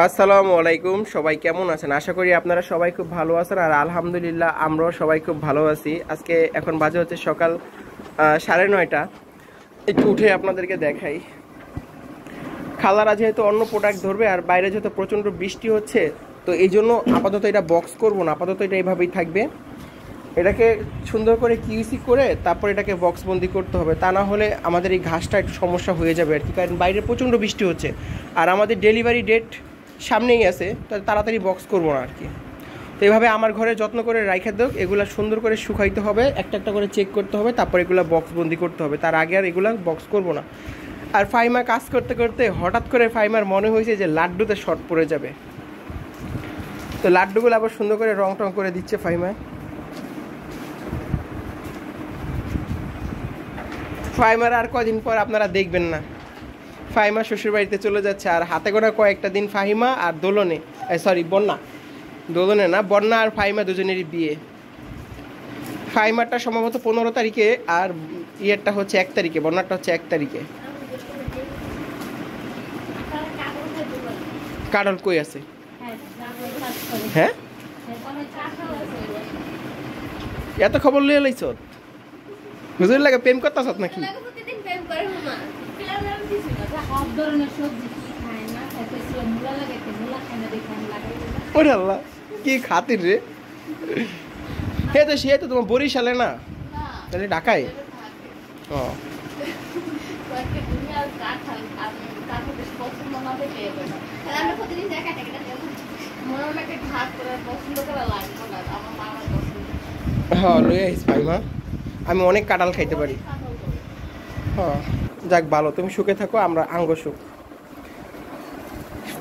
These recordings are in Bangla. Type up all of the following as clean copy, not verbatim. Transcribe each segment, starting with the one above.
আসসালামু আলাইকুম, সবাই কেমন আছেন? আশা করি আপনারা সবাই খুব ভালো আছেন। আর আলহামদুলিল্লাহ আমরাও সবাই খুব ভালো আছি। আজকে এখন বাজে হচ্ছে সকাল 9:30। একটু উঠে আপনাদেরকে দেখাই। খালারা যেহেতু অন্য প্রোডাক্ট ধরবে আর বাইরে যেহেতু প্রচণ্ড বৃষ্টি হচ্ছে, তো এই জন্য আপাতত এটা বক্স করব না, আপাতত এটা এইভাবেই থাকবে। এটাকে সুন্দর করে কিউসি করে তারপর এটাকে বক্সবন্দি করতে হবে, তা না হলে আমাদের এই ঘাসটা একটু সমস্যা হয়ে যাবে আর কি। কারণ বাইরে প্রচণ্ড বৃষ্টি হচ্ছে আর আমাদের ডেলিভারি ডেট সামনেই আছে, তাহলে তাড়াতাড়ি বক্স করবো না আর কি। তো এইভাবে আমার ঘরে যত্ন করে রাইখা দেব। এগুলা সুন্দর করে শুকাইতে হবে, একটা একটা করে চেক করতে হবে, তারপর এগুলো বক্সবন্দি করতে হবে। তার আগে আর এগুলা বক্স করবো না। আর ফাইমা কাজ করতে করতে হঠাৎ করে ফাইমার মনে হয়েছে যে লাড্ডুতে শর্ট পড়ে যাবে, তো লাড্ডুগুলো আবার সুন্দর করে রং টং করে দিচ্ছে ফাইমা। ফাইমার আর কদিন পর আপনারা দেখবেন না, ফাহিমা শ্বশুরবাড়িতে চলে যাচ্ছে। আর হাতে গোনা কয়েকটা দিন ফাহিমা আর দোলনে, বন্যা, দোলনে না, বন্যা আর ফাহিমা দুজনেরই বিয়ে। ফাহিমারটা সম্ভবত 15 তারিখে আর ইয়েরটা হচ্ছে 1 তারিখে, বন্যাটা হচ্ছে 1 তারিখে। কাডল কই আছে? হ্যাঁ, এত খবর লিয়ে লাইছ? বুঝলি লাগে প্রেম করতেছ নাকি? ওরে আল্লাহ, কি খাতির রে। হে তো সে তো তোমার বরিশালে না, তাহলে ঢাকায়। ও হ্যাঁ, লই আইস ফাইমা, আমি অনেক কাঁঠাল খাইতে পারি। হ্যাঁ যাক, ভালো, তুমি সুখে থাকো, আমরা আঙ্গ সুখ।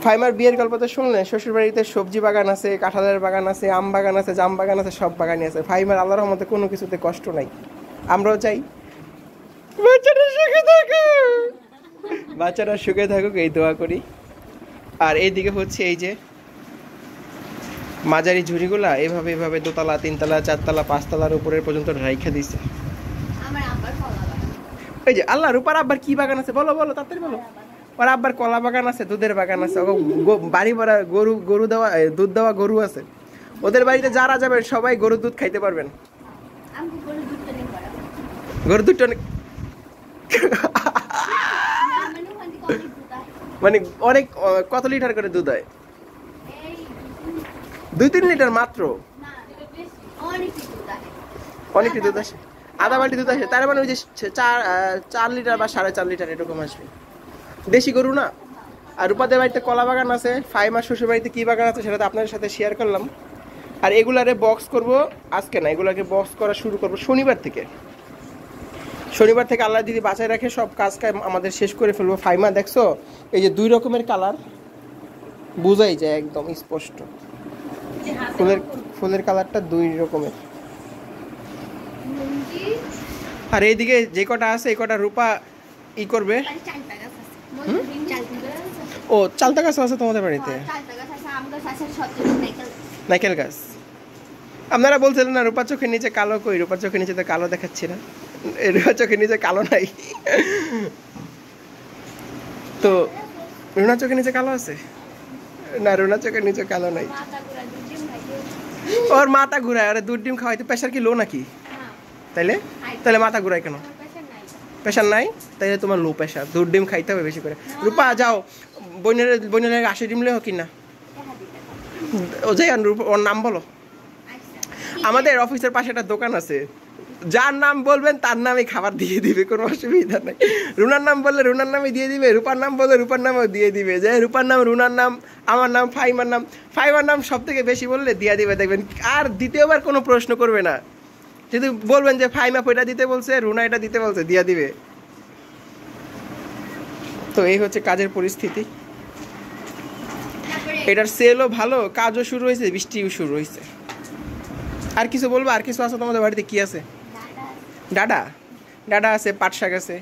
ফাইমার বিয়ের গল্প তো শুনলেন। শ্বশুরবাড়িতে সবজি বাগান আছে, কাঁঠালের বাগান আছে, আম বাগান আছে, জাম বাগান আছে, সব বাগানই আছে। ফাইমার আল্লাহর রহমতে কোনো কিছুতে কষ্ট নাই। আমরাও চাই বাচ্চারা সুখে থাকুক, বাচ্চারা সুখে থাকুক, এই দোয়া করি। আর এইদিকে হচ্ছে এই যে মাঝারি ঝুড়িগুলা এভাবে এভাবে 2তলা 3তলা 4তলা 5তলার উপরের পর্যন্ত রাইখা দিছে। ওই যে আল্লাহ, রূপার আব্বার কি বাগান আছে বলো বলো, তাড়াতাড়ি বলো। ওর আব্বার কলা বাগান আছে, দুধের বাগান আছে, বাড়ি ভরা গরু, গরু দেওয়া, দুধ দেওয়া গরু আছে। ওদের বাড়িতে যারা যাবেন সবাই গরুর দুধ খাইতে পারবেন। গরুর দুধটা মানে অনেক, কত লিটার করে দুধ হয়? 2-3 লিটার মাত্র? অনেকটি দুধ আসে, আধা বালতি দুধ আসে। তার মানে ওই যে 4 লিটার বা 4.5 লিটার এরকম আসবে। দেশি গরু না। আর রূপাদের বাড়িতে কলা বাগান আছে, ফাইমার শ্বশুর বাড়িতে কী বাগান আছে সেটা তো আপনাদের সাথে শেয়ার করলাম। আর এগুলারে বক্স করব আজকে না, এগুলাকে বক্স করা শুরু করব শনিবার থেকে। শনিবার থেকে আল্লাহ যদি বাঁচায় রাখে সব কাজ আমাদের শেষ করে ফেলবো। ফাইমা দেখছো, এই যে 2 রকমের কালার, বোঝাই যায় একদম স্পষ্ট। ফুলের কালারটা 2 রকমের। আর এইদিকে যে কটা আছে এই কটা রূপা ই করবে। ও, চালতা গাছ আছে তোমাদের বাড়িতে? নাইকেল গাছ। আপনারা বলছিলেন না রূপার চোখের নিচে কালো, কই রূপার চোখের নিচে তো কালো দেখাচ্ছি না, রূপার চোখের নিচে কালো নাই। তো রুনার চোখের নিচে কালো আছে না? রুনার চোখের নিচে কালো নাই। ওর মাথা ঘুরায়, আরে দুধ ডিম খাওয়াইতে। প্রেশার কি লো নাকি? তাইলে তাহলে মাথা ঘুরায় কেন? প্রেশার নাই, তাইলে তোমার লো প্রেশার। দুধ ডিম খাইতে হবে বেশি করে। রূপা যাও, বইনের 80 ডিম লেও কিনা। ও যাই, ওর নাম বলো। আমাদের অফিসের পাশে একটা দোকান আছে, যার নাম বলবেন তার নামে খাবার দিয়ে দিবে, কোনো অসুবিধা নেই। রুনার নাম বললে রুনার নামে দিয়ে দিবে, রূপার নাম বললে রূপার নামেও দিয়ে দিবে। যে রূপার নাম, রুনার নাম, আমার নাম, ফাইমার নাম সব থেকে বেশি বললে দিয়ে দিবে, দেখবেন। আর দ্বিতীয়বার কোনো প্রশ্ন করবে না। যদি বলবেন যে ফাইমা এটা দিতে বলছে, রুনা এটা দিতে বলছে, দিয়ে দিবে। তো এই হচ্ছে কাজের পরিস্থিতি। এটার সেলও ভালো, কাজও শুরু হয়েছে, বৃষ্টিও শুরু হয়েছে। আর কিছু বলবো? আর কিছু আছে তোমাদের বাড়িতে? কি আছে? ডাডা ডাডা আছে, পাট শাক আছে।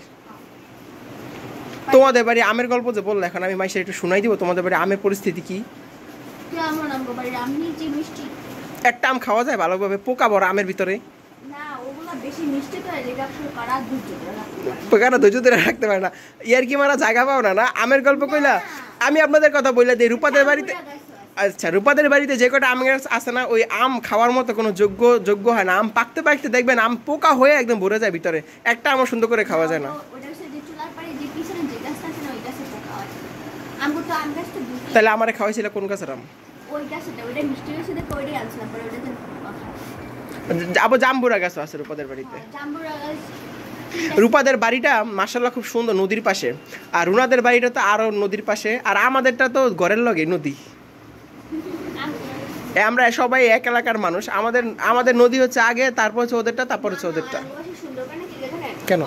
তোমাদের বাড়ি আমের গল্প যে বললো, এখন আমি মাইশা একটু শোনাই দিব। তোমাদের বাড়ি আমের পরিস্থিতি কি? একটা আম খাওয়া যায় ভালোভাবে? পোকা বড় আমের ভিতরে। পোকাটা ধৈর্য ধরে রাখতে পারে না। ইয়ার কি মারা জায়গা পাও না? না আমের গল্প কইলা আমি আপনাদের কথা বলে দিই, রূপাদের বাড়িতে, আচ্ছা রূপাদের বাড়িতে যে কটা আম গাছ আছে না, ওই আম খাওয়ার মতো কোনো যোগ্য হয় না। আম পাকতে পাকতে দেখবেন আম পোকা হয়ে একদম ভরে যায় ভিতরে, একটা আমও সুন্দর করে খাওয়া যায় না। তাহলে আমারে খাওয়াইছিল কোন গাছের আম? আবার জাম্বুরা গাছ আছে রূপাদের বাড়িতে। রূপাদের বাড়িটা মাশাআল্লাহ খুব সুন্দর, নদীর পাশে। আর রুনাদের বাড়িটা তো আরো নদীর পাশে, আর আমাদেরটা তো ঘরের লগে নদী। আমরা সবাই এক এলাকার মানুষ, আমাদের নদী হচ্ছে আগে, তারপর হচ্ছে ওদেরটা, তারপর হচ্ছে ওদেরটা। কেন?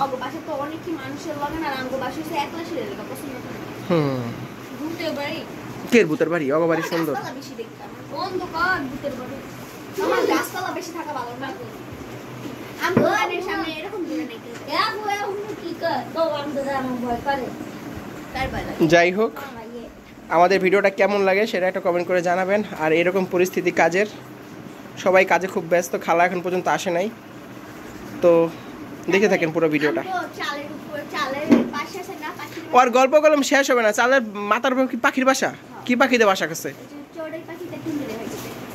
কের ভূতের বাড়ি? অগো বাড়ি সুন্দর। যাই হোক, আমাদের ভিডিওটা কেমন লাগে সেটা একটা কমেন্ট করে জানাবেন। আর এরকম পরিস্থিতি কাজের, সবাই কাজে খুব ব্যস্ত, খালা এখন পর্যন্ত আসে নাই, তো দেখে থাকেন পুরো ভিডিওটা। ওর গল্প কলম শেষ হবে না। চালের মাথার উপর কি পাখির বাসা? কি পাখিতে বাসা করছে?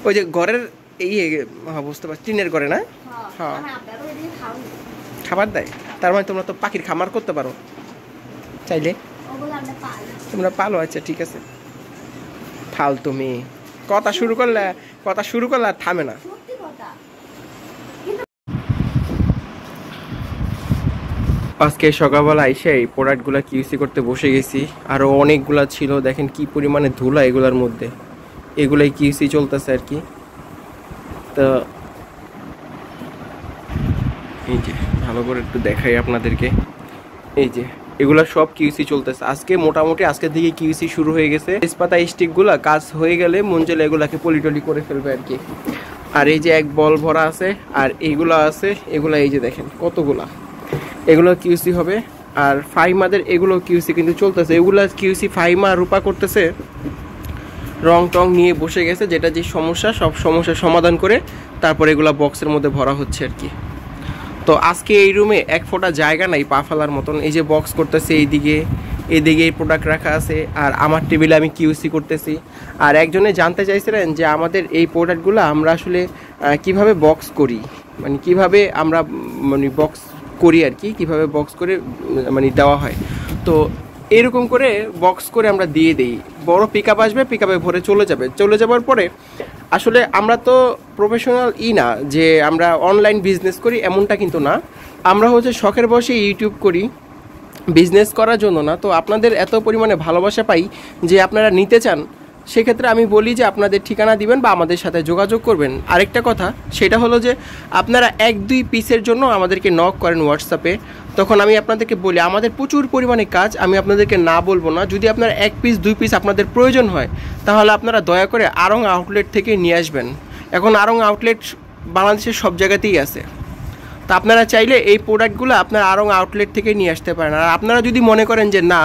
ওই যে ঘরের বুঝতে পারছি, টিনের ঘরে না? হ্যাঁ, খাবার দেয়। তার মানে তোমরা তো পাখির খামার করতে পারো চাইলে, তোমরা পালো। আচ্ছা ঠিক আছে, ফাল তুমি কথা শুরু করলে আর থামে না। আজকে সকালবেলা এসে এই প্রোডাক্টগুলো কিউসি করতে বসে গেছি, আরও অনেকগুলা ছিল। দেখেন কি পরিমাণে ধুলা এগুলার মধ্যে, এগুলাই কিউসি চলতেছে আর কি। তো এই যে ভালো করে একটু দেখাই আপনাদেরকে, এই যে এগুলা সব কিউসি চলতেছে আজকে। মোটামুটি আজকের দিকে কিউসি শুরু হয়ে গেছে। তেজপাতা স্টিকগুলা কাজ হয়ে গেলে মঞ্জেলা এগুলাকে পলিটলি করে ফেলবে আর কি। আর এই যে এক বল ভরা আছে, আর এইগুলা আছে, এগুলা এই যে দেখেন কতগুলা, এগুলো কিউসি হবে। আর ফাইমাদের এগুলো কিউসি কিন্তু চলতেছে, এগুলা কিউসি ফাইমা রূপা করতেছে, রং টং নিয়ে বসে গেছে। যেটা যে সমস্যা, সব সমস্যার সমাধান করে তারপর এগুলা বক্সের মধ্যে ভরা হচ্ছে আর কি। তো আজকে এই রুমে এক ফোঁটা জায়গা নাই পা ফেলার মতন। এই যে বক্স করতেছে, এইদিকে এই প্রোডাক্ট রাখা আছে, আর আমার টেবিলে আমি কিউসি করতেছি। আর একজনে জানতে চাইছিলেন যে আমাদের এই প্রোডাক্টগুলো আমরা আসলে কিভাবে বক্স করি, মানে কিভাবে আমরা বক্স করি আর কি, কীভাবে বক্স করে দেওয়া হয়। তো এরকম করে বক্স করে আমরা দিয়ে দিই। বড় পিকআপ আসবে, পিকআপে ভরে চলে যাওয়ার পরে আসলে আমরা তো প্রফেশনাল না যে আমরা অনলাইন বিজনেস করি, এমনটা কিন্তু না। আমরা হচ্ছে শখের বসে ইউটিউব করি, বিজনেস করার জন্য না। তো আপনাদের এত পরিমাণে ভালোবাসা পাই যে আপনারা নিতে চান, সেক্ষেত্রে আমি বলি যে আপনাদের ঠিকানা দিবেন বা আমাদের সাথে যোগাযোগ করবেন। আরেকটা কথা, সেটা হলো যে আপনারা 1-2 পিসের জন্য আমাদেরকে নক করেন হোয়াটসঅ্যাপে, তখন আমি আপনাদেরকে বলি আমাদের প্রচুর পরিমাণে কাজ, আমি আপনাদেরকে না বলবো না। যদি আপনার 1 পিস 2 পিস আপনাদের প্রয়োজন হয়, তাহলে আপনারা দয়া করে আড়ং আউটলেট থেকে নিয়ে আসবেন। এখন আড়ং আউটলেট বাংলাদেশের সব জায়গাতেই আছে। তো আপনারা চাইলে এই প্রোডাক্টগুলো আপনারা আড়ং আউটলেট থেকে নিয়ে আসতে পারেন। আর আপনারা যদি মনে করেন যে না,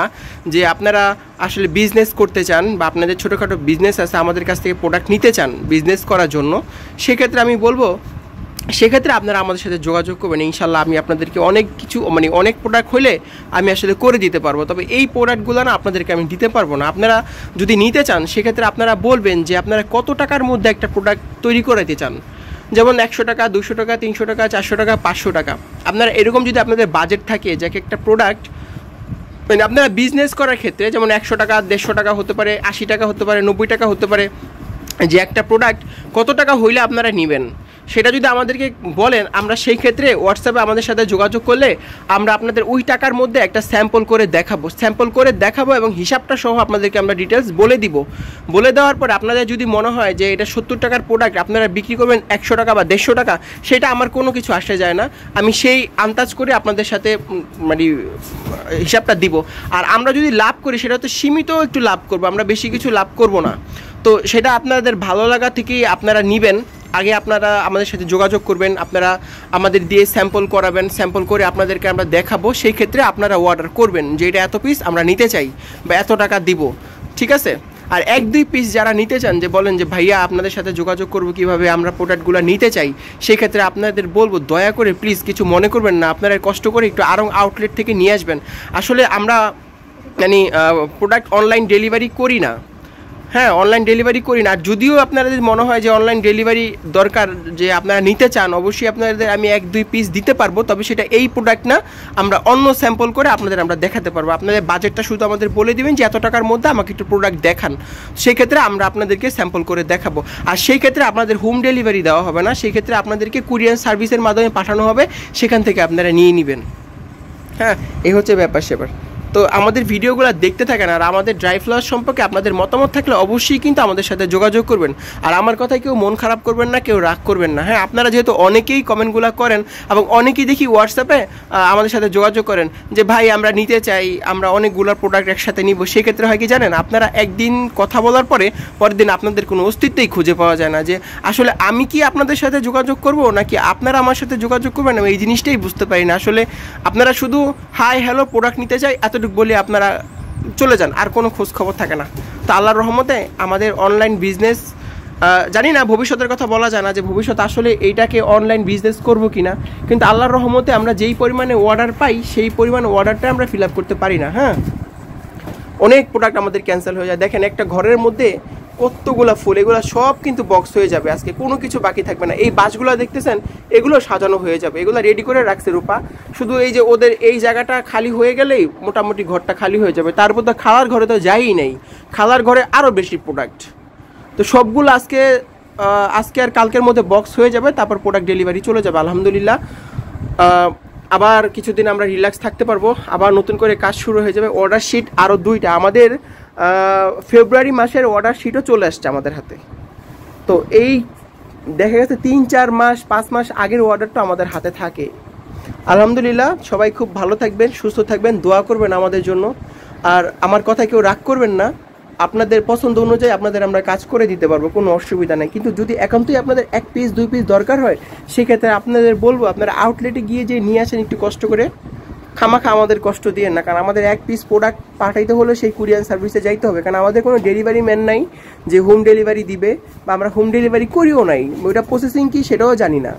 যে আপনারা আসলে বিজনেস করতে চান বা আপনাদের ছোটোখাটো বিজনেস আছে, আমাদের কাছ থেকে প্রোডাক্ট নিতে চান বিজনেস করার জন্য, সেক্ষেত্রে আমি বলবো সেক্ষেত্রে আপনারা আমাদের সাথে যোগাযোগ করবেন। ইনশাল্লাহ আমি আপনাদেরকে অনেক কিছু অনেক প্রোডাক্ট হলে আমি আসলে করে দিতে পারবো। তবে এই প্রোডাক্টগুলো না আপনাদেরকে আমি দিতে পারবো না। আপনারা যদি নিতে চান, সেক্ষেত্রে আপনারা বলবেন যে আপনারা কত টাকার মধ্যে একটা প্রোডাক্ট তৈরি করাতে চান। যেমন 100 টাকা, 200 টাকা, 300 টাকা, 400 টাকা, 500 টাকা। আপনারা এরকম যদি আপনাদের বাজেট থাকে যে একটা প্রোডাক্ট আপনারা বিজনেস করার ক্ষেত্রে, যেমন 100 টাকা, 150 টাকা হতে পারে, 80 টাকা হতে পারে, 90 টাকা হতে পারে, যে একটা প্রোডাক্ট কত টাকা হইলে আপনারা নেবেন, সেটা যদি আমাদেরকে বলেন, আমরা সেই ক্ষেত্রে হোয়াটসঅ্যাপে আমাদের সাথে যোগাযোগ করলে আমরা আপনাদের ওই টাকার মধ্যে একটা স্যাম্পল করে দেখাবো এবং হিসাবটা সহ আপনাদেরকে আমরা ডিটেলস বলে দিব। বলে দেওয়ার পরে আপনাদের যদি মনে হয় যে এটা 70 টাকার প্রোডাক্ট আপনারা বিক্রি করবেন 100 টাকা বা 150 টাকা, সেটা আমার কোনো কিছু আসে যায় না। আমি সেই আন্দাজ করে আপনাদের সাথে হিসাবটা দিব। আর আমরা যদি লাভ করি, সেটা তো সীমিত একটু লাভ করবো, আমরা বেশি কিছু লাভ করব না। তো সেটা আপনাদের ভালো লাগা থেকেই আপনারা নেবেন। আগে আপনারা আমাদের সাথে যোগাযোগ করবেন, আপনারা আমাদের দিয়ে স্যাম্পল করাবেন, স্যাম্পল করে আপনাদেরকে আমরা দেখাবো। সেই ক্ষেত্রে আপনারা অর্ডার করবেন যে এটা এত পিস আমরা নিতে চাই বা এত টাকা দিব, ঠিক আছে? আর 1-2 পিস যারা নিতে চান, যে বলেন যে ভাইয়া আপনাদের সাথে যোগাযোগ করবো কীভাবে, আমরা প্রোডাক্টগুলো নিতে চাই, সেই ক্ষেত্রে আপনাদের বলবো দয়া করে প্লিজ কিছু মনে করবেন না, আপনারা কষ্ট করে একটু আড়ং আউটলেট থেকে নিয়ে আসবেন। আসলে আমরা মানে প্রোডাক্ট অনলাইন ডেলিভারি করি না। হ্যাঁ, অনলাইন ডেলিভারি করি না। আর যদিও আপনাদের মনে হয় যে অনলাইন ডেলিভারি দরকার, যে আপনারা নিতে চান, অবশ্যই আপনাদের আমি 1-2 পিস দিতে পারবো, তবে সেটা এই প্রোডাক্ট না, আমরা অন্য স্যাম্পল করে আপনাদের আমরা দেখাতে পারবো। আপনাদের বাজেটটা শুধু আমাদের বলে দিবেন যে এত টাকার মধ্যে আমাকে একটু প্রোডাক্ট দেখান, সেই ক্ষেত্রে আমরা আপনাদেরকে স্যাম্পল করে দেখাবো। আর সেই ক্ষেত্রে আপনাদের হোম ডেলিভারি দেওয়া হবে না, সেই ক্ষেত্রে আপনাদেরকে কুরিয়ার সার্ভিসের মাধ্যমে পাঠানো হবে, সেখান থেকে আপনারা নিয়ে নেবেন। হ্যাঁ, এই হচ্ছে ব্যাপার স্যাপার। তো আমাদের ভিডিওগুলো দেখতে থাকেন, আর আমাদের ড্রাই ফ্লাওয়ার সম্পর্কে আপনাদের মতামত থাকলে অবশ্যই কিন্তু আমাদের সাথে যোগাযোগ করবেন। আর আমার কথায় কেউ মন খারাপ করবেন না, কেউ রাগ করবেন না। হ্যাঁ, আপনারা যেহেতু অনেকেই কমেন্টগুলো করেন এবং অনেকেই দেখি হোয়াটসঅ্যাপে আমাদের সাথে যোগাযোগ করেন যে ভাই আমরা নিতে চাই, আমরা অনেকগুলো প্রোডাক্ট একসাথে নিব। সেক্ষেত্রে হয় কি জানেন, আপনারা একদিন কথা বলার পরের দিন আপনাদের কোনো অস্তিত্বই খুঁজে পাওয়া যায় না, যে আসলে আমি কি আপনাদের সাথে যোগাযোগ করব নাকি আপনারা আমার সাথে যোগাযোগ করবেন, আমি এই জিনিসটাই বুঝতে পারি না। আসলে আপনারা শুধু হাই হ্যালো প্রোডাক্ট নিতে চাই এতটুকু বলে আপনারা চলে যান, আর কোনো খোঁজ খবর থাকে না। তো আল্লাহর রহমতে আমাদের অনলাইন বিজনেস, জানি না ভবিষ্যতের কথা বলা যায় না যে ভবিষ্যৎ আসলে এইটাকে অনলাইন বিজনেস করবো কিনা, কিন্তু আল্লাহর রহমতে আমরা যেই পরিমাণে অর্ডার পাই সেই পরিমাণে অর্ডারটা আমরা ফিল আপ করতে পারি না। হ্যাঁ, অনেক প্রোডাক্ট আমাদের ক্যান্সেল হয়ে যায়। দেখেন একটা ঘরের মধ্যে কতগুলা ফুল, এগুলো সব কিন্তু বক্স হয়ে যাবে আজকে, কোনো কিছু বাকি থাকবে না। এই বাসগুলো দেখতেছেন, এগুলো সাজানো হয়ে যাবে, এগুলো রেডি করে রাখছে রূপা। শুধু এই যে ওদের এই জায়গাটা খালি হয়ে গেলেই মোটামুটি ঘরটা খালি হয়ে যাবে। তারপর তো খালার ঘরে তো যাইই নেই, খালার ঘরে আরও বেশি প্রোডাক্ট। তো সবগুলো আজকে আর কালকের মধ্যে বক্স হয়ে যাবে, তারপর প্রোডাক্ট ডেলিভারি চলে যাবে আলহামদুলিল্লাহ। আবার কিছুদিন আমরা রিল্যাক্স থাকতে পারবো, আবার নতুন করে কাজ শুরু হয়ে যাবে। অর্ডার শিট আরও 2টা, আমাদের ফেব্রুয়ারি মাসের অর্ডার শিটও চলে আসছে আমাদের হাতে। তো এই দেখা গেছে 3-4 মাস 5 মাস আগের অর্ডারটা আমাদের হাতে থাকে। আলহামদুলিল্লাহ, সবাই খুব ভালো থাকবেন, সুস্থ থাকবেন, দোয়া করবেন আমাদের জন্য। আর আমার কথা কেউ রাগ করবেন না, আপনাদের পছন্দ অনুযায়ী আপনাদের আমরা কাজ করে দিতে পারবো, কোনো অসুবিধা নেই। কিন্তু যদি একান্তই আপনাদের 1 পিস 2 পিস দরকার হয়, সেক্ষেত্রে আপনাদের বলবো আপনারা আউটলেটে গিয়ে যে নিয়ে আসেন একটু কষ্ট করে, খামাখা আমাদের কষ্ট দিয়ে না। কারণ আমাদের 1 পিস প্রোডাক্ট পাঠাইতে হলে সেই কুরিয়ার সার্ভিসে যাইতে হবে, কারণ আমাদের কোনো ডেলিভারি ম্যান নাই যে হোম ডেলিভারি দিবে, বা আমরা হোম ডেলিভারি করিও নাই। ওইটা প্রসেসিং কি সেটাও জানি না,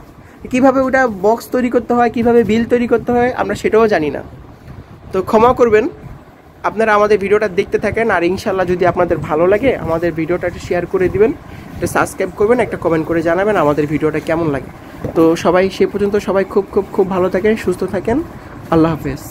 কীভাবে ওটা বক্স তৈরি করতে হয়, কীভাবে বিল তৈরি করতে হয় আমরা সেটাও জানি না। তো ক্ষমা করবেন, আপনারা আমাদের ভিডিওটা দেখতে থাকেন। আর ইনশাল্লাহ যদি আপনাদের ভালো লাগে আমাদের ভিডিওটা একটু শেয়ার করে দিবেন, একটা সাবস্ক্রাইব করবেন, একটা কমেন্ট করে জানাবেন আমাদের ভিডিওটা কেমন লাগে। তো সবাই সে পর্যন্ত সবাই খুব খুব খুব ভালো থাকেন, সুস্থ থাকেন। আল্লাহ হাফেজ।